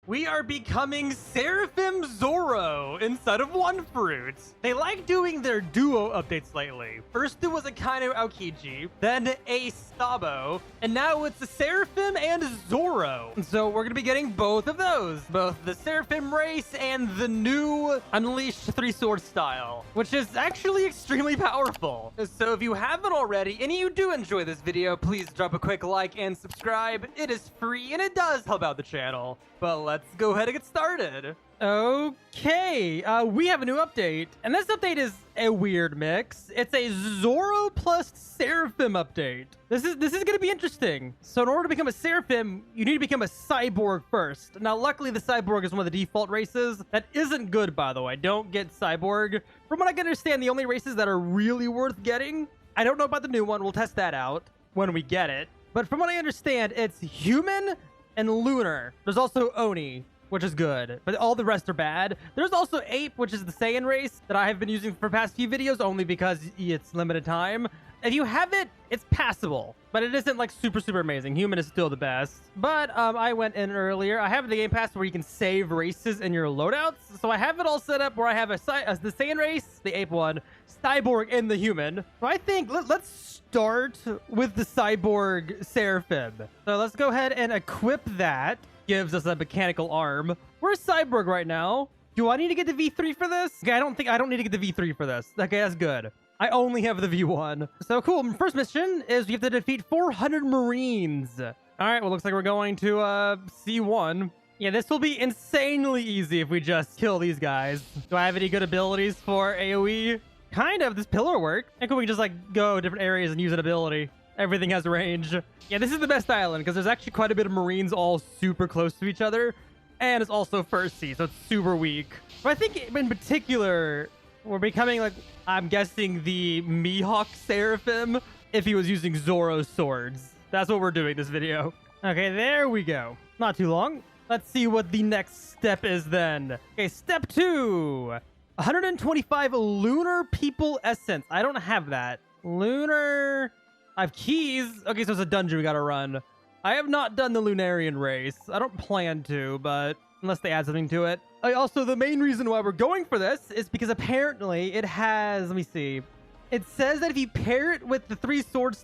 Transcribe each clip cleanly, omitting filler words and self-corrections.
We are becoming Seraphim Zoro instead of One Fruit. They like doing their duo updates lately. First it was a Kaino Aokiji, then a Stabo, and now it's a Seraphim and Zoro. So we're gonna be getting both of those, both the Seraphim race and the new Unleashed 3-sword style, which is actually extremely powerful. So if you haven't already and you do enjoy this video, please drop a quick like and subscribe. It is free and it does help out the channel. But let's go ahead and get started. Okay, we have a new update, and this update is a weird mix. It's a Zoro plus Seraphim update. This is gonna be interesting. So in order to become a Seraphim, you need to become a cyborg first. Now, luckily, the cyborg is one of the default races. That isn't good, by the way. Don't get cyborg. From what I can understand, the only races that are really worth getting, I don't know about the new one. We'll test that out when we get it. But from what I understand, it's human and lunar. There's also Oni, which is good, but all the rest are bad. There's also Ape, which is the Saiyan race that I have been using for past few videos only because it's limited time. If you have it, it's passable, but it isn't like super amazing. Human is still the best. But I went in earlier. I have the Game Pass where you can save races in your loadouts. So I have it all set up where I have the Saiyan race, the Ape one, Cyborg, and the human. So I think let's start with the Cyborg Seraphim. So let's go ahead and equip that. Gives us a mechanical arm. We're Cyborg right now. Do I need to get the V3 for this? Okay, I don't need to get the V3 for this. Okay, that's good. I only have the V1. So cool. First mission is we have to defeat 400 Marines. All right, well, looks like we're going to C1. Yeah, this will be insanely easy if we just kill these guys. Do I have any good abilities for AoE? Kind of. This pillar work. I think we can just like go different areas and use an ability. Everything has range. Yeah, this is the best island because there's actually quite a bit of Marines all super close to each other. And it's also first sea, so it's super weak. But I think in particular, we're becoming like, I'm guessing the Mihawk Seraphim if he was using Zoro's swords. That's what we're doing this video. Okay, there we go. Not too long. Let's see what the next step is then. Okay, step 2. 125 lunar people essence. I don't have that. Lunar... I have keys. Okay, so it's a dungeon we gotta run. I have not done the Lunarian race. I don't plan to, but unless they add something to it. Also, the main reason why we're going for this is because apparently it has... Let me see. It says that if you pair it with the 3-sword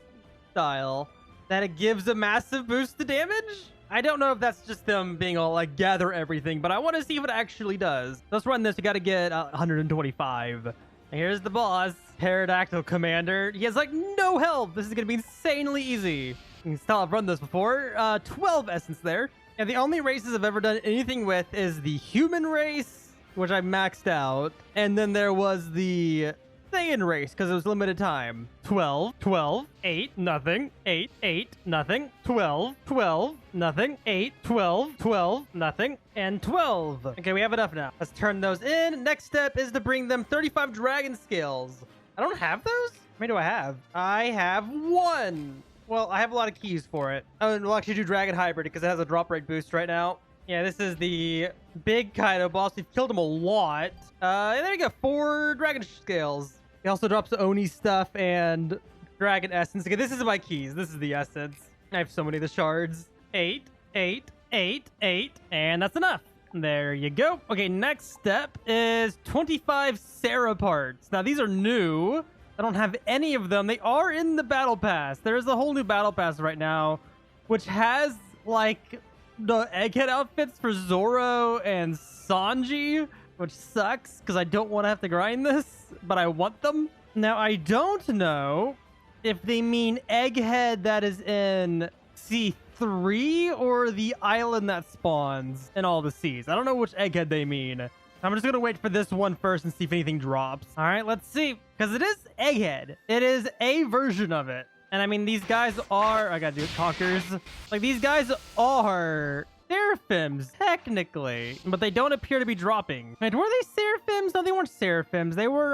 style, that it gives a massive boost to damage? I don't know if that's just them being all like, gather everything, but I want to see if it actually does. Let's run this. We gotta get 125. Here's the boss. Pterodactyl Commander. He has like no health. This is gonna be insanely easy. You can tell I've run this before. 12 essence there. And the only races I've ever done anything with is the human race, which I maxed out. And then there was the Saiyan race because it was limited time. 12, 12, 8, nothing, 8, 8, nothing, 12, 12, nothing, 8, 12, 12, nothing, and 12. Okay, we have enough now. Let's turn those in. Next step is to bring them 35 dragon scales. I don't have those? How many do I have? I have 1. Well, I have a lot of keys for it. Oh, and we'll actually do Dragon Hybrid because it has a drop rate boost right now. Yeah, this is the big Kaido boss. We've killed him a lot. And there you go, 4 dragon scales. He also drops Oni stuff and dragon essence. Okay, this is my keys. This is the essence. I have so many of the shards. 8, 8, 8, 8, and that's enough. There you go. Okay, next step is 25 Sarah parts. Now, these are new. I don't have any of them. They are in the battle pass. There is a whole new battle pass right now, which has, like, the egghead outfits for Zoro and Sanji, which sucks because I don't want to have to grind this, but I want them. Now, I don't know if they mean egghead that is in C3 or the island that spawns in all the seas. I don't know which egghead they mean. I'm just going to wait for this one first and see if anything drops. All right, let's see. Because it is egghead. It is a version of it. And I mean, these guys are... I got to do it, Conkers. Like, these guys are Seraphims, technically. But they don't appear to be dropping. Wait, were they Seraphims? No, they weren't Seraphims. They were,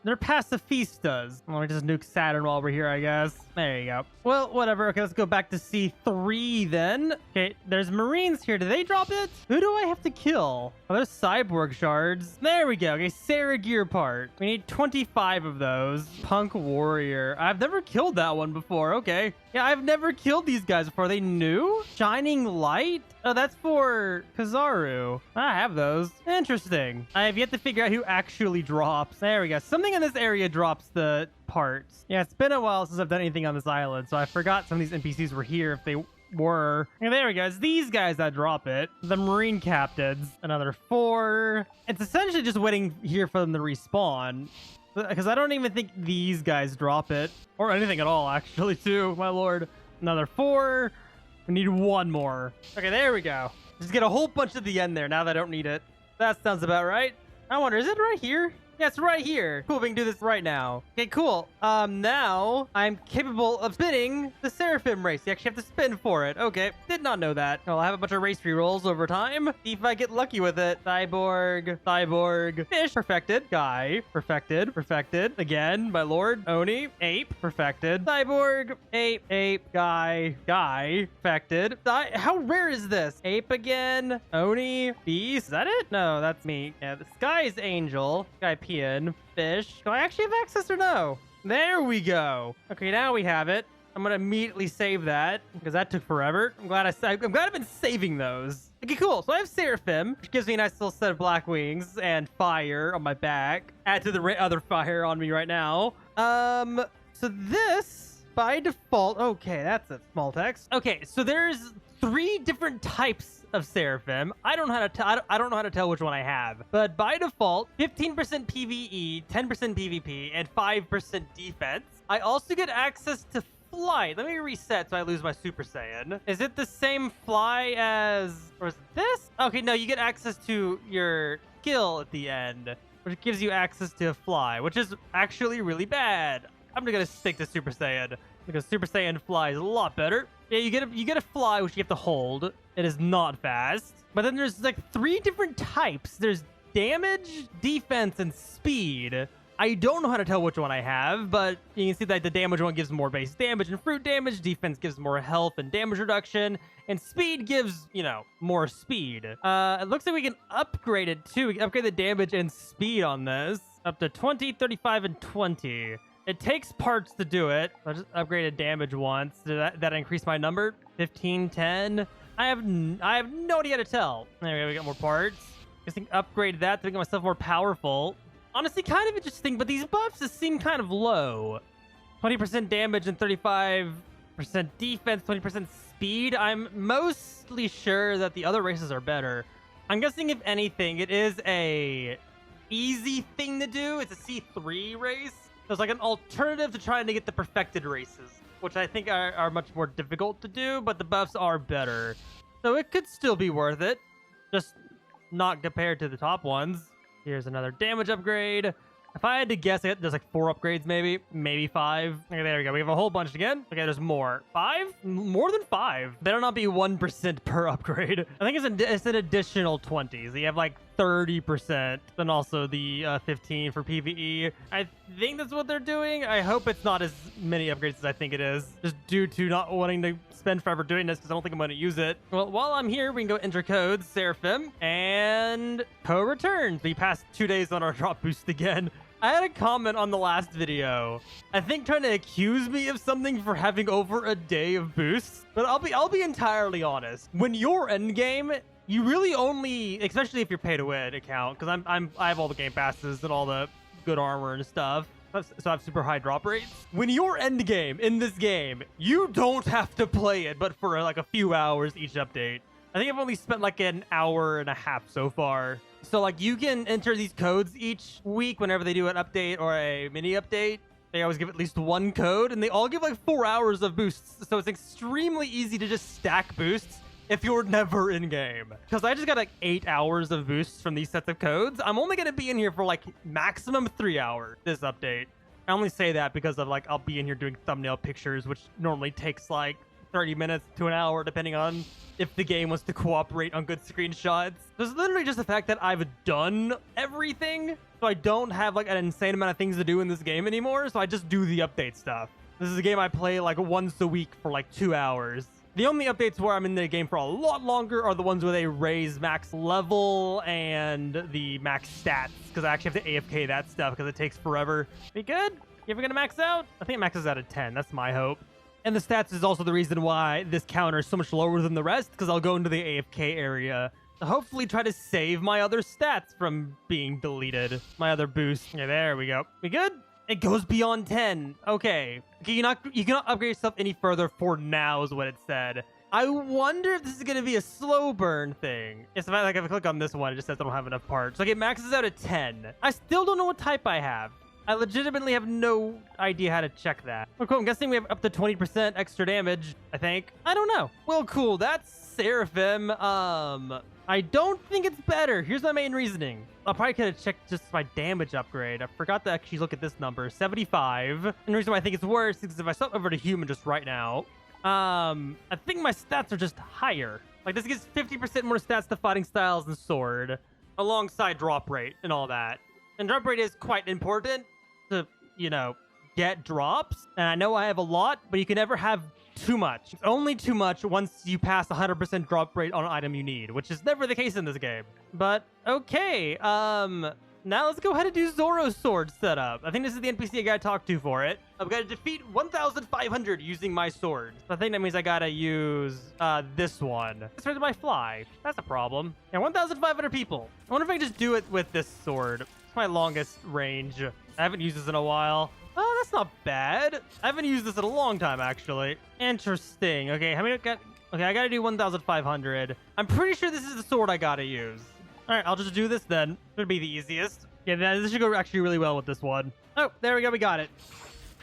they're pacifistas. Let me just nuke Saturn while we're here, I guess. There you go. Well, whatever. Okay, let's go back to C3 then. Okay, there's Marines here. Do they drop it? Who do I have to kill? Oh, there's Cyborg shards. There we go. Okay, Sarah gear part. We need 25 of those. Punk Warrior. I've never killed that one before. Okay. Yeah, I've never killed these guys before. Are they new? Shining Light? Oh, that's for Kizaru. I have those. Interesting. I have yet to figure out who actually drops. There we go. Something in this area drops the parts. Yeah, it's been a while since I've done anything on this island, so I forgot some of these NPCs were here if they were. And there we go. It's these guys that drop it. The Marine Captains. Another 4. It's essentially just waiting here for them to respawn. Because I don't even think these guys drop it. Or anything at all, actually, too. My lord. Another 4. We need 1 more. Okay, there we go. Just get a whole bunch at the end there now that I don't need it. That sounds about right. I wonder, is it right here? Yeah, it's right here. Cool, we can do this right now. Okay, cool. Now I'm capable of spinning the Seraphim race. You actually have to spin for it. Okay, did not know that. I'll have a bunch of race rerolls over time. See if I get lucky with it. Cyborg, fish, perfected. Guy, perfected. Again, my lord. Oni, ape, perfected. Cyborg, ape, guy, perfected. How rare is this? Ape again. Oni, beast. Is that it? No, that's me. Yeah, the sky is angel. Guy, fish. Do I actually have access or no? There we go. Okay, now we have it. I'm gonna immediately save that because that took forever. I'm glad I've been saving those. Okay, cool. So I have Seraphim, which gives me a nice little set of black wings and fire on my back. Add to the other fire on me right now. So this by default. Okay, that's a small text. Okay, so there's 3 different types of Seraphim. I don't know how to tell which one I have, but by default, 15% PvE, 10% PvP, and 5% defense. I also get access to flight. Let me reset so I lose my Super Saiyan. Is it the same fly as, or is it this? Okay, no, you get access to your skill at the end, which gives you access to fly, which is actually really bad. I'm gonna stick to Super Saiyan because Super Saiyan fly is a lot better. Yeah, you get a fly, which you have to hold. It is not fast. But then there's like 3 different types. There's damage, defense, and speed. I don't know how to tell which one I have, but you can see that the damage one gives more base damage and fruit damage. Defense gives more health and damage reduction. And speed gives, you know, more speed. It looks like we can upgrade it too. We can upgrade the damage and speed on this up to 20, 35, and 20. It takes parts to do it. I just upgraded damage once. Did that increase my number? 15, 10. I have no idea how to tell. There we go. We got more parts. Just think upgrade that to make myself more powerful. Honestly, kind of interesting, but these buffs just seem kind of low. 20% damage and 35% defense, 20% speed. I'm mostly sure that the other races are better. I'm guessing if anything, it is a easy thing to do. It's a C3 race. So it's like an alternative to trying to get the perfected races, which I think are much more difficult to do, but the buffs are better. So it could still be worth it, just not compared to the top ones. Here's another damage upgrade. If I had to guess, there's like 4 upgrades, maybe 5. Okay, there we go. We have a whole bunch again. Okay, there's more. 5? More than 5. Better not be 1% per upgrade. I think it's an additional 20. So you have like 30%. Then also the 15 for PvE. I think that's what they're doing. I hope it's not as many upgrades as I think it is. Just due to not wanting to spend forever doing this because I don't think I'm going to use it. Well, while I'm here, we can go enter codes, Seraphim, and co-returns. We passed 2 days on our drop boost again. I had a comment on the last video, I think trying to accuse me of something for having over a day of boosts, but I'll be entirely honest. When you're endgame, you really only, especially if you're pay to win account, because I have all the game passes and all the good armor and stuff, so I have super high drop rates. When you're endgame in this game, you don't have to play it, but for like a few hours each update. I think I've only spent like an hour and a half so far. So like you can enter these codes each week whenever they do an update or a mini update. They always give at least 1 code and they all give like 4 hours of boosts. So it's extremely easy to just stack boosts if you're never in game. Because I just got like 8 hours of boosts from these sets of codes. I'm only going to be in here for like maximum 3 hours this update. I only say that because of like I'll be in here doing thumbnail pictures, which normally takes like 30 minutes to an hour, depending on if the game wants to cooperate on good screenshots. So it's literally just the fact that I've done everything, so I don't have like an insane amount of things to do in this game anymore, so I just do the update stuff. This is a game I play like once a week for like 2 hours. The only updates where I'm in the game for a lot longer are the ones where they raise max level and the max stats, because I actually have to AFK that stuff because it takes forever. Be good? You ever gonna max out? I think it maxes out at 10. That's my hope. And the stats is also the reason why this counter is so much lower than the rest, because I'll go into the AFK area to hopefully try to save my other stats from being deleted. My other boost. Okay, there we go. We good? It goes beyond 10. Okay. You cannot upgrade yourself any further for now is what it said. I wonder if this is going to be a slow burn thing. Yes, if I click on this one, it just says I don't have enough parts. Okay, it maxes out at 10. I still don't know what type I have. I legitimately have no idea how to check that. Well, cool. I'm guessing we have up to 20% extra damage, I think. I don't know. Well, cool. That's Seraphim. I don't think it's better. Here's my main reasoning. I probably could have checked just my damage upgrade. I forgot to actually look at this number, 75. And the reason why I think it's worse is because if I swap over to human just right now, I think my stats are just higher. Like, this gives 50% more stats to fighting styles and sword, alongside drop rate and all that. And drop rate is quite important to, you know, get drops. And I know I have a lot, but you can never have too much. It's only too much once you pass 100% drop rate on an item you need, which is never the case in this game. But, okay, now let's go ahead and do Zoro's sword setup. I think this is the NPC I gotta talk to for it. I've got to defeat 1,500 using my sword. I think that means I gotta use this one. It's where do I fly? That's a problem. Yeah, 1,500 people. I wonder if I can just do it with this sword. It's my longest range. I haven't used this in a while. Oh, that's not bad. I haven't used this in a long time, actually. Interesting. Okay, how many got? Okay, I gotta do 1,500. I'm pretty sure this is the sword I gotta use. All right, I'll just do this then. Should be the easiest. Yeah, this should go actually really well with this one. Oh, there we go. We got it.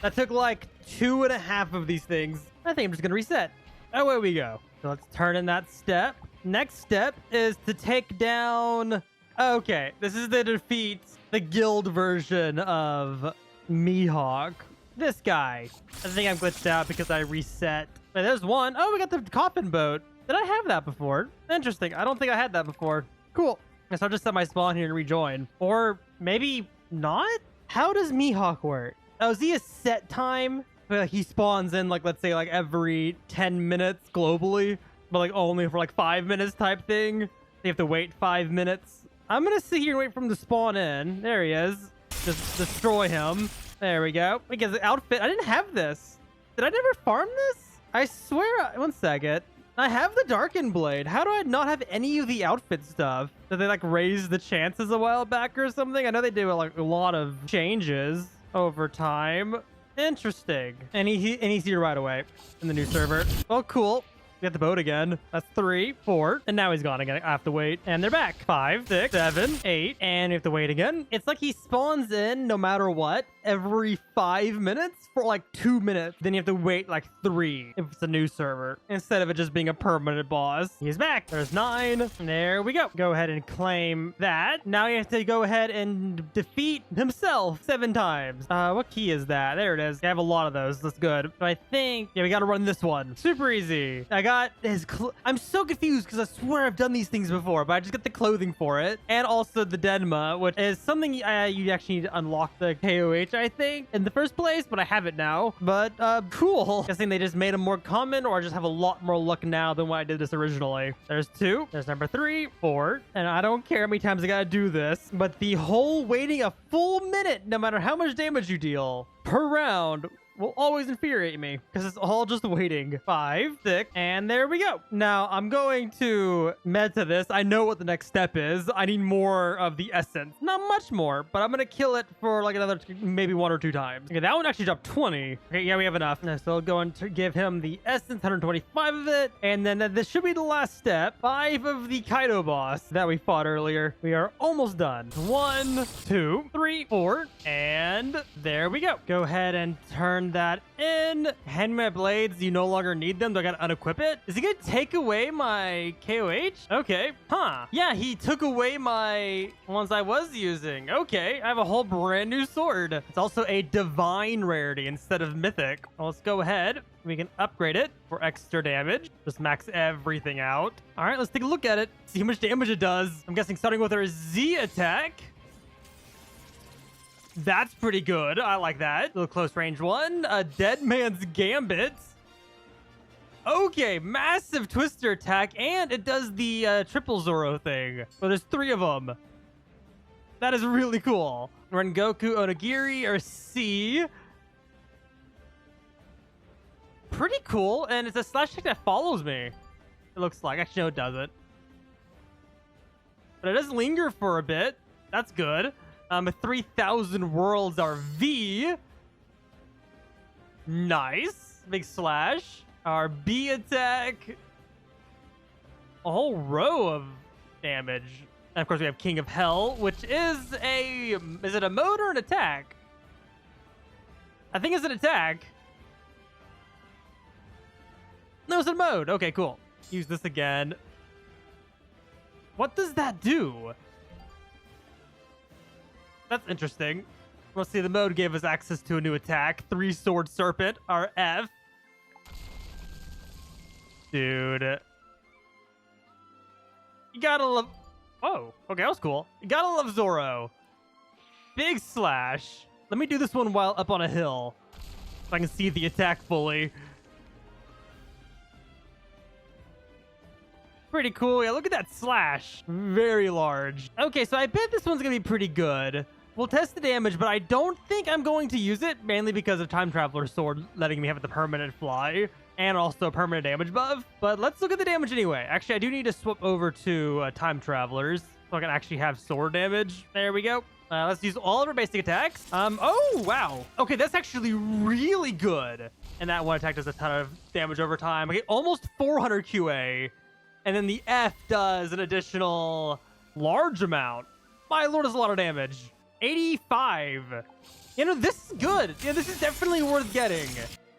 That took like 2.5 of these things. I think I'm just gonna reset. Oh, away we go. So let's turn in that step. Next step is to take down... Okay, this is to defeat the guild version of Mihawk. This guy. I think I'm glitched out because I reset. Wait, there's one. Oh, we got the coffin boat. Did I have that before? Interesting. I don't think I had that before. Cool. Guess I'll just set my spawn here and rejoin. Or maybe not? How does Mihawk work? Oh, is he a set time? Like he spawns in like, let's say like every 10 minutes globally, but like only for like 5 minutes type thing. You have to wait 5 minutes. I'm gonna sit here and wait for him to spawn in. There he is. Just destroy him. There we go. We get the outfit. I didn't have this. Did I never farm this? I swear. One second. I have the Darkened Blade. How do I not have any of the outfit stuff? Did they like raise the chances a while back or something? I know they do like a lot of changes over time. Interesting. And he's here right away in the new server. Oh, cool. We got the boat again. That's 3, 4. And now he's gone again. I have to wait. And they're back. 5, 6, 7, 8. And we have to wait again. It's like he spawns in no matter what every 5 minutes for like 2 minutes. Then you have to wait like 3 if it's a new server instead of it just being a permanent boss. He's back. There's 9. There we go. Go ahead and claim that. Now you have to go ahead and defeat himself 7 times. What key is that? There it is. I have a lot of those. That's good. So I think, yeah, we got to run this one. Super easy. I got his I'm so confused because I swear I've done these things before, but I just got the clothing for it. And also the Denma, which is something you actually need to unlock the KOH, I think, in the first place, but I have it now. But cool. Guessing they just made them more common, or I just have a lot more luck now than when I did this originally. There's 2. There's number 3, 4. And I don't care how many times I gotta do this, but the whole waiting a full minute, no matter how much damage you deal per round, will always infuriate me because it's all just waiting. 5, 6, and there we go. Now I'm going to meta this. I know what the next step is. I need more of the essence. Not much more, but I'm gonna kill it for like another maybe 1 or 2 times. Okay, that one actually dropped 20. Okay, yeah, we have enough. Now, so I'll go and give him the essence, 125 of it, and then this should be the last step. 5 of the Kaido boss that we fought earlier. We are almost done. 1, 2, 3, 4, and there we go. Go ahead and turn that in. Hand me my blades. You no longer need them. Do I gotta unequip it? Is he gonna take away my KOH? Okay. Huh. Yeah, he took away my ones I was using. Okay. I have a whole brand new sword. It's also a divine rarity instead of mythic. Well, let's go ahead. We can upgrade it for extra damage. Just max everything out. All right, let's take a look at it. See how much damage it does. I'm guessing starting with our Z attack. That's pretty good. I like that. Little close range one. A dead man's gambit. Okay, massive twister attack, and it does the triple Zoro thing. Well, there's 3 of them. That is really cool. Rengoku Onigiri or C. pretty cool, and it's a slash attack that follows me. It looks like. Actually, no, it doesn't. But it does linger for a bit. That's good. 3,000 worlds are V. Nice. Big slash. Our B attack. A whole row of damage. And of course, we have King of Hell, which is a... Is it a mode or an attack? I think it's an attack. No, it's a mode. Okay, cool. Use this again. What does that do? That's interesting. Let's see, the mode gave us access to a new attack. 3-Sword Serpent, our F. Dude. You gotta love... Oh, okay, that was cool. You gotta love Zoro. Big slash. Let me do this one while up on a hill, so I can see the attack fully. Pretty cool. Yeah, look at that slash. Very large. Okay, so I bet this one's gonna be pretty good. We'll test the damage, but I don't think I'm going to use it, mainly because of Time Traveler's Sword letting me have the permanent fly and also a permanent damage buff. But let's look at the damage anyway. Actually, I do need to swap over to Time Travelers so I can actually have sword damage. There we go. Let's use all of our basic attacks. Oh, wow. Okay, that's actually really good. And that one attack does a ton of damage over time. Okay, almost 400 QA. And then the F does an additional large amount. My lord, is a lot of damage. 85. You know, this is good. Yeah, this is definitely worth getting.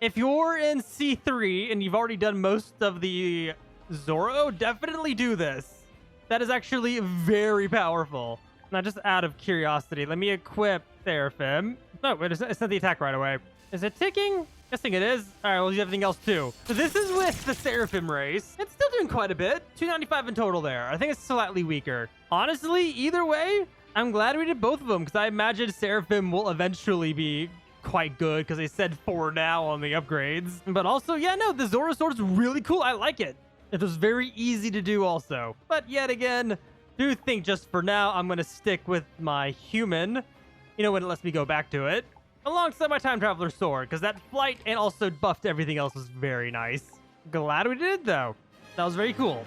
If you're in C3 and you've already done most of the Zoro, definitely do this. That is actually very powerful. Now, just out of curiosity, let me equip Seraphim. No, wait, it's not the attack right away. Is it ticking? Guessing it is. All right, we'll use everything else too. So this is with the Seraphim race. It's still doing quite a bit. 295 in total there. I think it's slightly weaker. Honestly, either way, I'm glad we did both of them because I imagine Seraphim will eventually be quite good because they said 4 now on the upgrades. But also, yeah, no, the Zoro sword is really cool. I like it. It was very easy to do also. But yet again, do think just for now, I'm going to stick with my human, you know, when it lets me go back to it, alongside my Time Traveler sword, because that flight and also buffed everything else was very nice. Glad we did it, though. That was very cool.